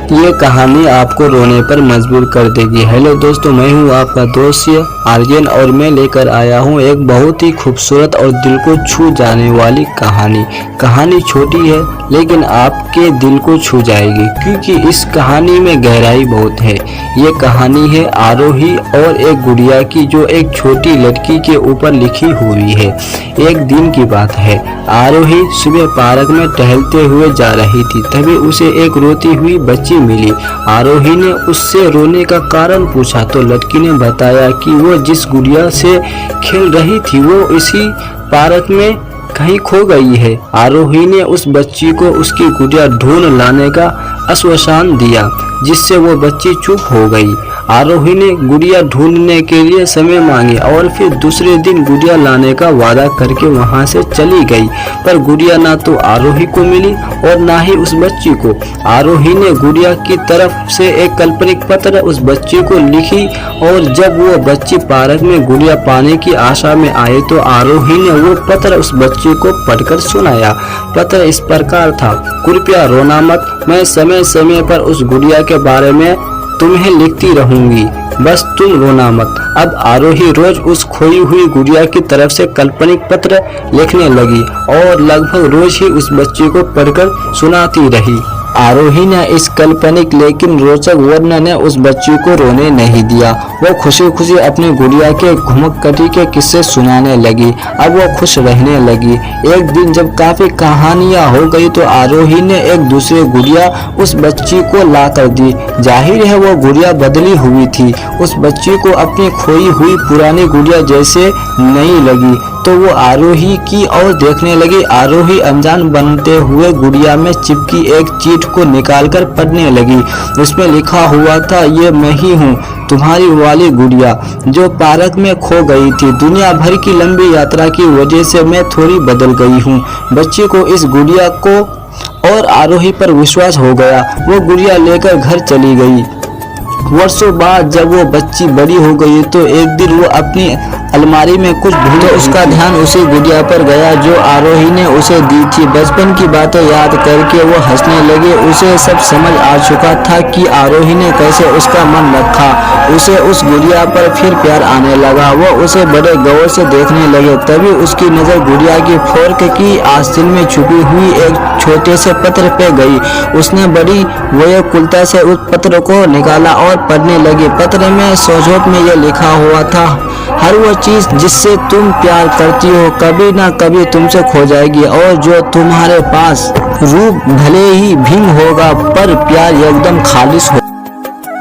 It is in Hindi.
ये कहानी आपको रोने पर मजबूर कर देगी। हेलो दोस्तों, मैं हूँ आपका दोस्त आर्यन और मैं लेकर आया हूँ एक बहुत ही खूबसूरत और दिल को छू जाने वाली कहानी। कहानी छोटी है लेकिन आपके दिल को छू जाएगी क्योंकि इस कहानी में गहराई बहुत है। ये कहानी है आरोही और एक गुड़िया की जो एक छोटी लड़की के ऊपर लिखी हुई है। एक दिन की बात है, आरोही सुबह पार्क में टहलते हुए जा रही थी, तभी उसे एक रोती हुई बच्ची मिली। आरोही ने उससे रोने का कारण पूछा तो लड़की ने बताया कि वो जिस गुड़िया से खेल रही थी वो इसी पार्क में कहीं खो गई है। आरोही ने उस बच्ची को उसकी गुड़िया ढूंढ लाने का आश्वासन दिया, जिससे वो बच्ची चुप हो गई। आरोही ने गुड़िया ढूंढने के लिए समय मांगे और फिर दूसरे दिन गुड़िया लाने का वादा करके वहां से चली गई, पर गुड़िया ना तो आरोही को मिली और ना ही उस बच्ची को। आरोही ने गुड़िया की तरफ से एक काल्पनिक पत्र उस बच्ची को लिखी और जब वो बच्ची पार्क में गुड़िया पाने की आशा में आए तो आरोही ने वो पत्र उस बच्ची को पढ़कर सुनाया। पत्र इस प्रकार था, कृपया रोना मत, मैं समय समय पर उस गुड़िया के बारे में तुम्हें लिखती रहूंगी, बस तुम रोना मत। अब आरोही रोज उस खोई हुई गुड़िया की तरफ से काल्पनिक पत्र लिखने लगी और लगभग रोज ही उस बच्ची को पढ़कर सुनाती रही। आरोही ने इस काल्पनिक लेकिन रोचक वर्णन ने उस बच्ची को रोने नहीं दिया। वो खुशी खुशी अपनी गुड़िया के घुमक्कड़ी के किस्से सुनाने लगी। अब वो खुश रहने लगी। एक दिन जब काफी कहानियां हो गई तो आरोही ने एक दूसरी गुड़िया उस बच्ची को ला कर दी। जाहिर है वो गुड़िया बदली हुई थी। उस बच्ची को अपनी खोई हुई पुरानी गुड़िया जैसे नहीं लगी तो वो आरोही की ओर देखने लगी। आरोही अनजान बनते हुए गुड़िया में चिपकी एक चिट को निकालकर पढ़ने लगी। उसमें लिखा हुआ था, ये मैं ही हूँ, तुम्हारी वाली गुड़िया जो पार्क में खो गई थी। दुनिया भर की लंबी यात्रा की वजह से मैं थोड़ी बदल गई हूँ। बच्ची को इस गुड़िया को और आरोही पर विश्वास हो गया। वो गुड़िया लेकर घर चली गई। वर्षों बाद जब वो बच्ची बड़ी हो गई तो एक दिन वो अपनी अलमारी में कुछ भूल तो उसका ध्यान उसी गुड़िया पर गया जो आरोही ने उसे दी थी। बचपन की बातें याद करके वो हंसने लगे। उसे सब समझ आ चुका था कि आरोही ने कैसे उसका मन रखा। उसे उस गुड़िया पर फिर प्यार आने लगा। वो उसे बड़े गौर से देखने लगे। तभी उसकी नजर गुड़िया की फोर्क की आस्तीन में छुपी हुई एक छोटे से पत्र पे गई। उसने बड़ी व्याकुलता से उस पत्र को निकाला और पढ़ने लगी। पत्र में सोझोट में यह लिखा हुआ था, हर वो चीज जिससे तुम प्यार करती हो कभी ना कभी तुमसे खो जाएगी और जो तुम्हारे पास रूप भले ही भिन्न होगा पर प्यार एकदम खालिश हो।